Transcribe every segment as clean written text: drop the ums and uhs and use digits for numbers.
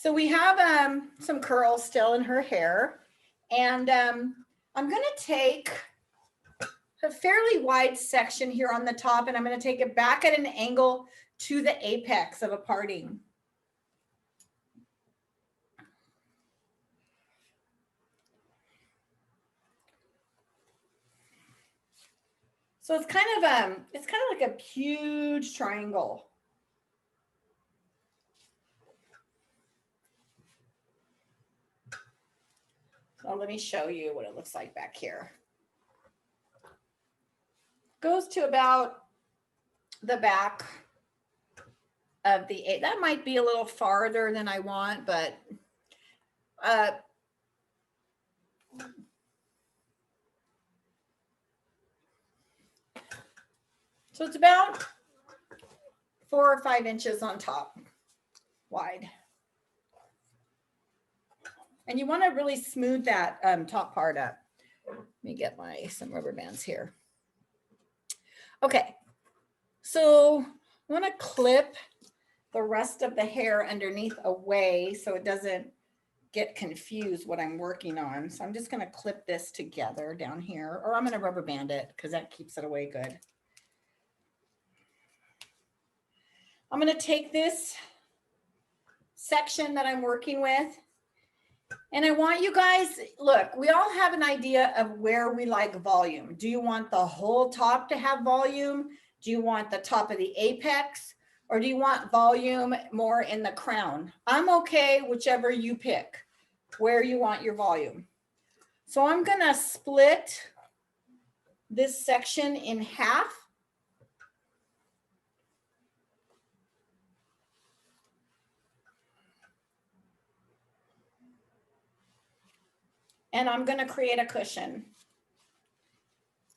So we have some curls still in her hair, and I'm going to take a fairly wide section here on the top, and I'm going to take it back at an angle to the apex of a parting. So it's kind of like a huge triangle. So let me show you what it looks like back here. Goes to about the back of the eight. That might be a little farther than I want, but so it's about 4 or 5 inches on top wide. And you want to really smooth that top part up. Let me get some rubber bands here. Okay, so I want to clip the rest of the hair underneath away so it doesn't get confused what I'm working on. So I'm just going to clip this together down here, or I'm going to rubber band it because that keeps it away good. I'm going to take this section that I'm working with, and I want you guys, look, we all have an idea of where we like volume. Do you want the whole top to have volume? Do you want the top of the apex? Or do you want volume more in the crown? I'm okay, whichever you pick, where you want your volume. So I'm gonna split this section in half. And I'm gonna create a cushion.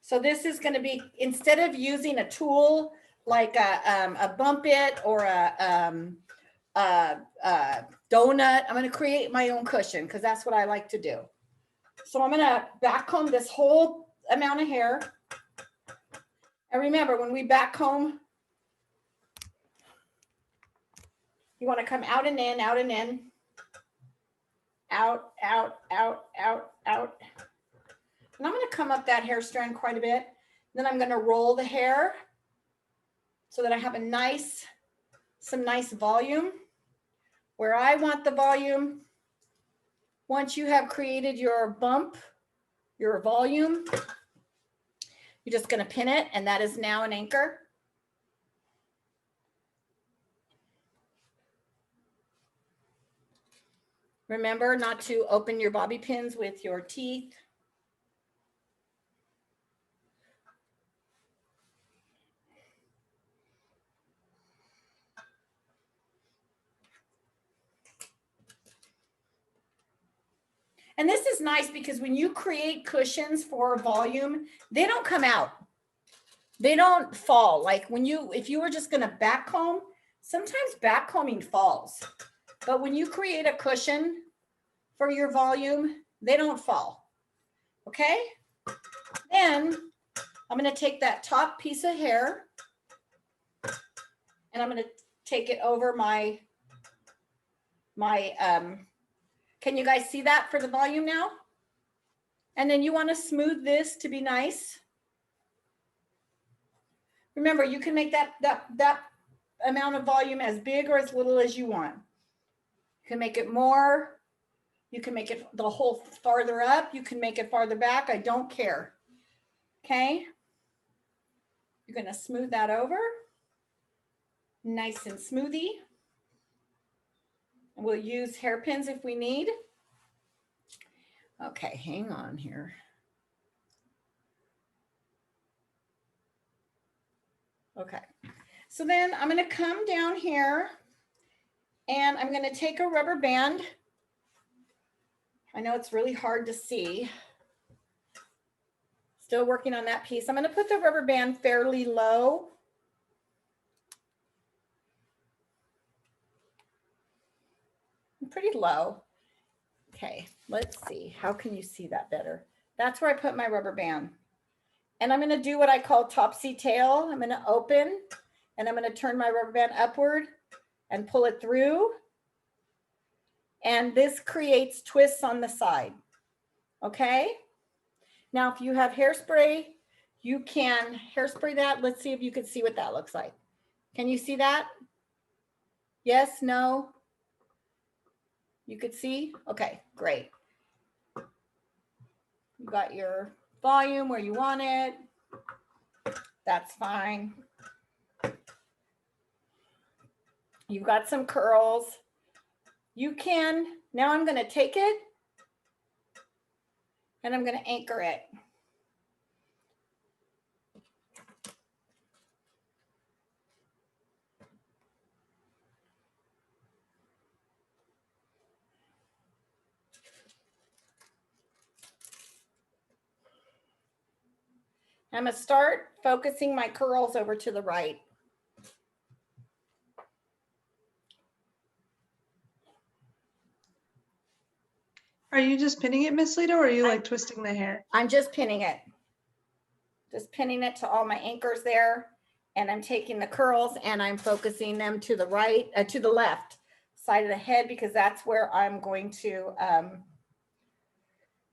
So this is gonna be, instead of using a tool like a bump it or a donut, I'm gonna create my own cushion because that's what I like to do. So I'm gonna back comb this whole amount of hair. And remember, when we back comb, you want to come out and in, out and in, out, out, out, out, out. And I'm going to come up that hair strand quite a bit. Then I'm going to roll the hair so that I have some nice volume. Where I want the volume, once you have created your bump, your volume, you're just going to pin it, and that is now an anchor. Remember not to open your bobby pins with your teeth. And this is nice because when you create cushions for volume, they don't come out. They don't fall. Like if you were just going to back comb, sometimes back combing falls. But when you create a cushion for your volume, they don't fall. Okay? Then I'm going to take that top piece of hair and I'm going to take it over my can you guys see that for the volume now? And then you want to smooth this to be nice. Remember, you can make that amount of volume as big or as little as you want. You can make it more. You can make it the whole farther up. You can make it farther back. I don't care. Okay. You're going to smooth that over. Nice and smoothie. And we'll use hairpins if we need. Okay, hang on here. Okay, so then I'm going to come down here and I'm going to take a rubber band. I know it's really hard to see. Still working on that piece. I'm going to put the rubber band fairly low. Pretty low. Okay, let's see. How can you see that better? That's where I put my rubber band. And I'm going to do what I call topsy tail. I'm going to open and I'm going to turn my rubber band upward and pull it through. And this creates twists on the side. Okay. Now, if you have hairspray, you can hairspray that. Let's see if you can see what that looks like. Can you see that? Yes, no? You could see? Okay, great. You got your volume where you want it. That's fine. You've got some curls. You can, now I'm going to take it and I'm going to anchor it. I'm going to start focusing my curls over to the right. Are you just pinning it, Miss Lita, or are you like twisting the hair? I'm just pinning it. Just pinning it to all my anchors there. And I'm taking the curls and I'm focusing them to the right, to the left side of the head, because that's where I'm going to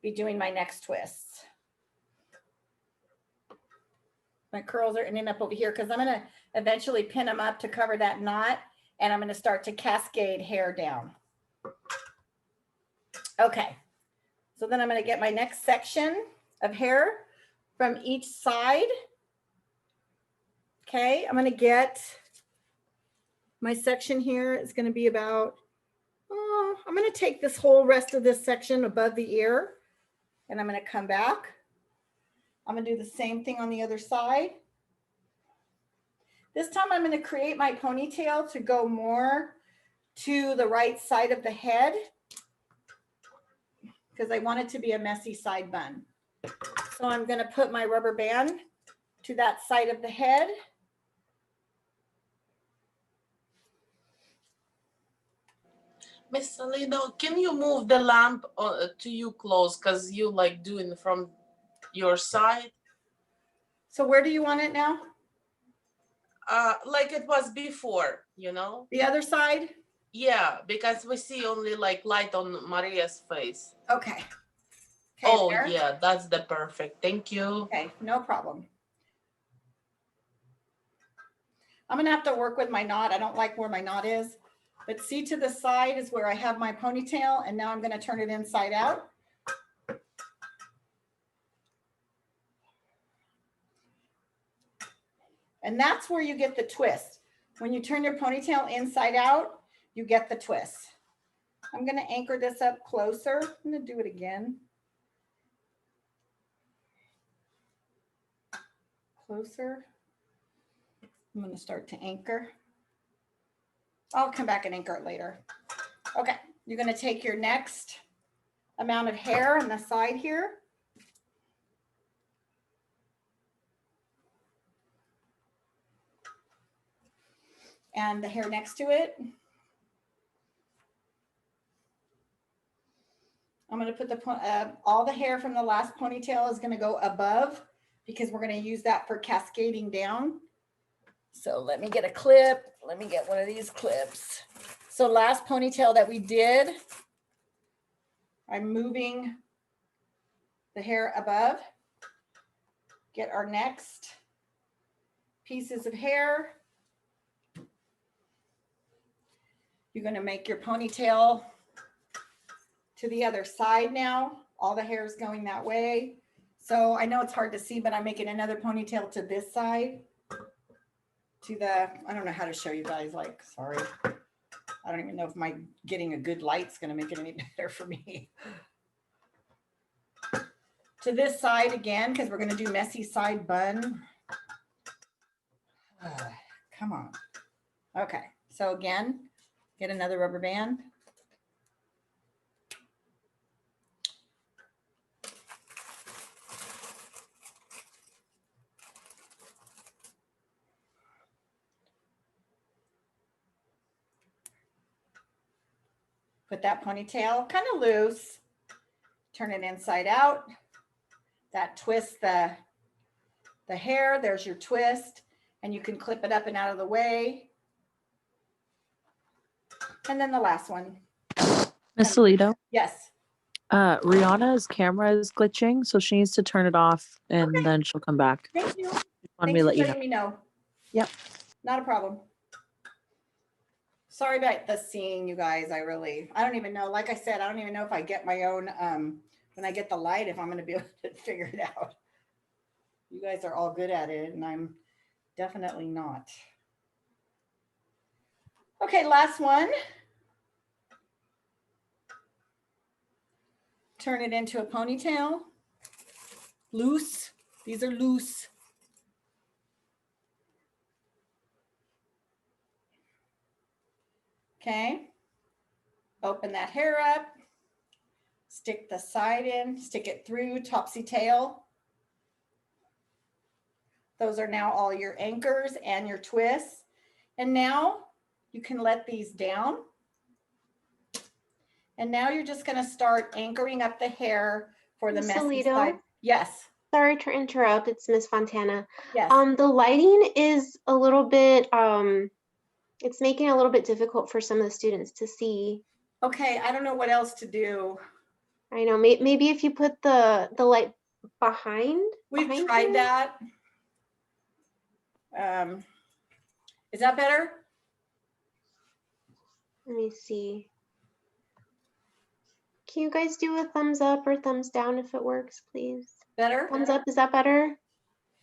be doing my next twists. My curls are ending up over here because I'm going to eventually pin them up to cover that knot, and I'm going to start to cascade hair down. Okay, so then I'm going to get my next section of hair from each side. Okay, I'm going to get my section here. It's going to be about, I'm going to take this whole rest of this section above the ear, and I'm going to come back. I'm going to do the same thing on the other side. This time I'm going to create my ponytail to go more to the right side of the head because I want it to be a messy side bun. So I'm going to put my rubber band to that side of the head. Miss Salido, can you move the lamp to you close, because you like doing from your side? So where do you want it now? Like it was before, you know? The other side? Yeah, because we see only like light on Maria's face. Okay. Okay, oh, there. Yeah, that's the perfect. Thank you. Okay, no problem. I'm going to have to work with my knot. I don't like where my knot is. But see, to the side is where I have my ponytail, and now I'm going to turn it inside out. And that's where you get the twist. When you turn your ponytail inside out, you get the twist. I'm going to anchor this up closer. I'm going to do it again. Closer. I'm going to start to anchor. I'll come back and anchor it later. Okay, you're going to take your next amount of hair on the side here. And the hair next to it. I'm going to put the all the hair from the last ponytail is going to go above because we're going to use that for cascading down. So let me get a clip. Let me get one of these clips. So last ponytail that we did, I'm moving the hair above. Get our next pieces of hair. You're going to make your ponytail to the other side now. All the hair is going that way. So I know it's hard to see, but I'm making another ponytail to this side. To the, I don't know how to show you guys, like, sorry. I don't even know if my getting a good light's going to make it any better for me. To this side again, because we're going to do messy side bun. Come on. Okay, so again, get another rubber band. Put that ponytail kind of loose. Turn it inside out. That twists the hair. There's your twist. And you can clip it up and out of the way. And then the last one. Miss Alito, Yes. Rihanna's camera is glitching, so she needs to turn it off and Okay. then she'll come back. Thank you. Wanted Thanks me to for let you know. letting me know. Yep. Not a problem. Sorry about the seeing, you guys. I don't even know. Like I said, I don't even know if I get my own, when I get the light, if I'm going to be able to figure it out. You guys are all good at it, and I'm definitely not. Okay, last one. Turn it into a ponytail. Loose. These are loose. Okay. Open that hair up. Stick the side in, stick it through, topsy tail. Those are now all your anchors and your twists. And now you can let these down. And now you're just gonna start anchoring up the hair for the Miss messy Alito? side. Yes, Sorry to interrupt. It's Miss Fontana. yes. The lighting is a little bit, it's making it a little bit difficult for some of the students to see. Okay, I don't know what else to do. I know, maybe if you put the light behind. We've behind tried you? that. Is that better? Let me see. Can you guys do a thumbs up or thumbs down if it works, please? Better? Thumbs up, is that better?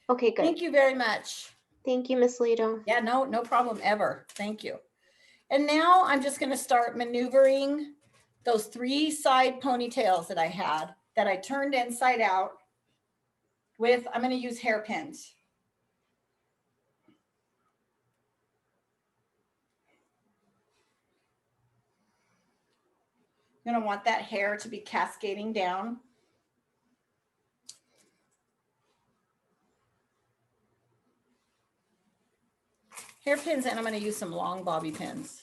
Okay, good. Thank you very much. Thank you, Miss Lito. Yeah, no problem ever. Thank you. And now I'm just going to start maneuvering those 3 side ponytails that I had that I turned inside out with, I'm going to use hairpins. You're going to want that hair to be cascading down. Hairpins, and I'm going to use some long bobby pins.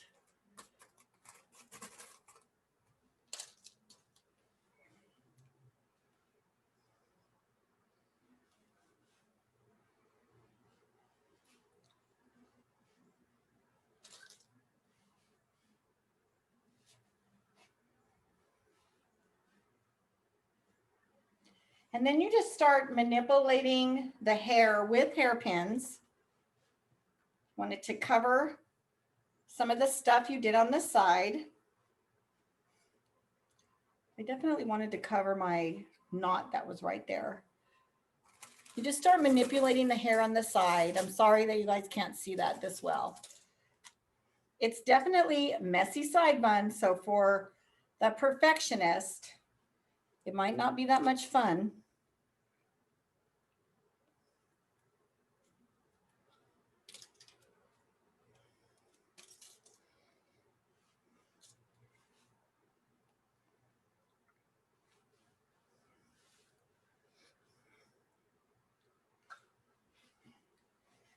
And then you just start manipulating the hair with hairpins. Want it to cover some of the stuff you did on the side. I definitely wanted to cover my knot that was right there. You just start manipulating the hair on the side. I'm sorry that you guys can't see that this well. It's definitely messy side bun, so for the perfectionist, it might not be that much fun.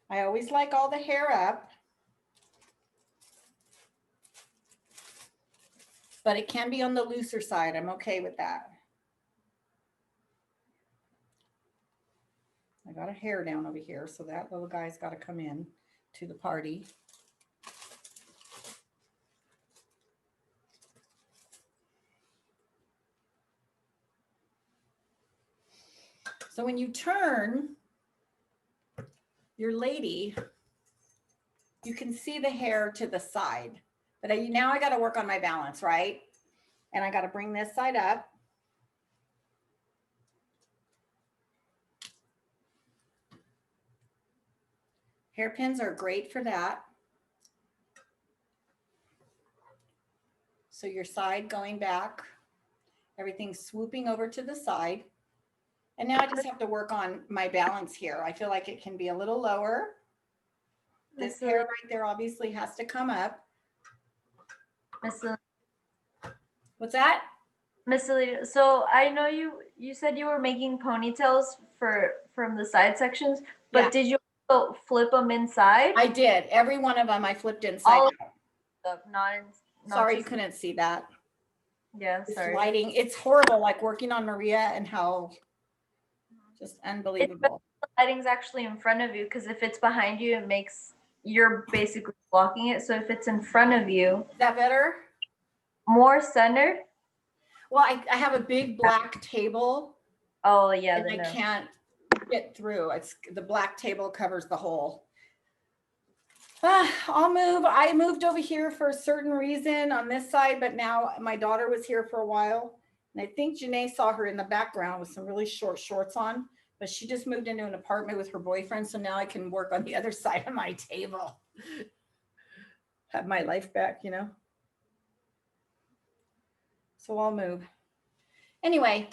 I always like all the hair up, but it can be on the looser side. I'm okay with that. I got a hair down over here, so that little guy's got to come in to the party. So when you turn your lady, you can see the hair to the side, but now I got to work on my balance, right? And I got to bring this side up. Hairpins are great for that. So your side going back, everything's swooping over to the side. And now I just have to work on my balance here. I feel like it can be a little lower. This hair right there obviously has to come up. What's that? Miss Alita, so I know you said you were making ponytails from the side sections, but Yeah. did you also flip them inside? I did. Every one of them I flipped inside All out. not Sorry you just- couldn't see that. Yeah, This sorry. lighting, it's horrible, like working on Maria and how just unbelievable. The lighting's actually in front of you, because if it's behind you, it makes you're basically blocking it. So if it's in front of you, Is that better? more centered? Well, I have a big black table Oh, yeah. and then I no. can't get through. It's the black table covers the hole. I'll move. I moved over here for a certain reason on this side, but now my daughter was here for a while. And I think Janae saw her in the background with some really short shorts on, but she just moved into an apartment with her boyfriend. So now I can work on the other side of my table. Have my life back, you know? So I'll move. Anyway,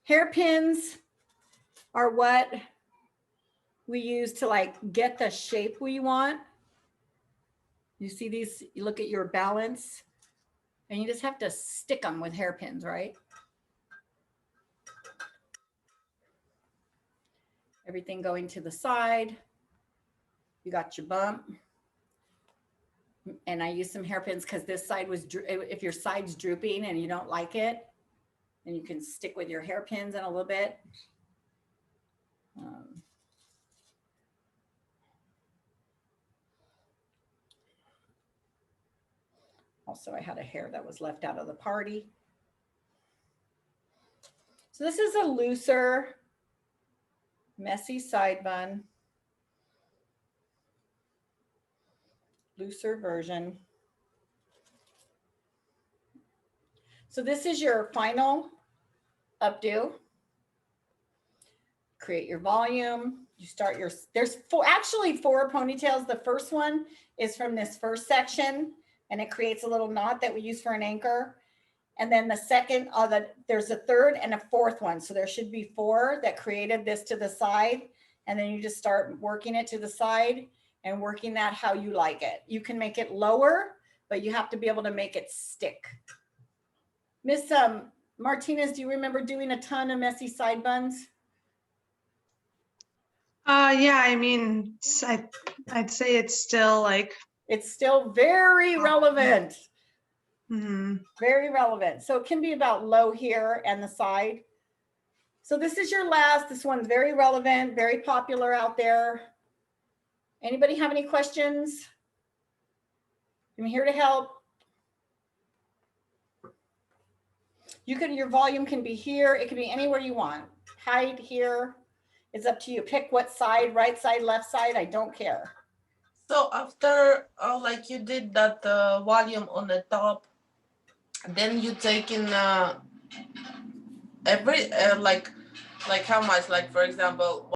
hairpins are what we use to like get the shape we want. You see these, you look at your balance and you just have to stick them with hairpins, right? Everything going to the side. You got your bump. And I use some hairpins because this side was, if your side's drooping and you don't like it, then you can stick with your hairpins in a little bit. Also, I had a hair that was left out of the party. So this is a looser, messy side bun. Looser version. So this is your final updo. Create your volume. You start your, there's actually four ponytails. The first one is from this first section and it creates a little knot that we use for an anchor. And then the second, there's a third and a fourth one. So there should be four that created this to the side. And then you just start working it to the side and working that how you like it. You can make it lower, but you have to be able to make it stick. Miss Martinez, do you remember doing a ton of messy side buns? Yeah, I mean, I'd say it's still like, It's still very relevant. mhm. Very relevant. So it can be about low here and the side. So this is your last. This one's very relevant, very popular out there. Anybody have any questions? I'm here to help. Your volume can be here. It can be anywhere you want. Height here. It's up to you. Pick what side, right side, left side. I don't care. So after like you did that volume on the top, then you take in every like how much, like for example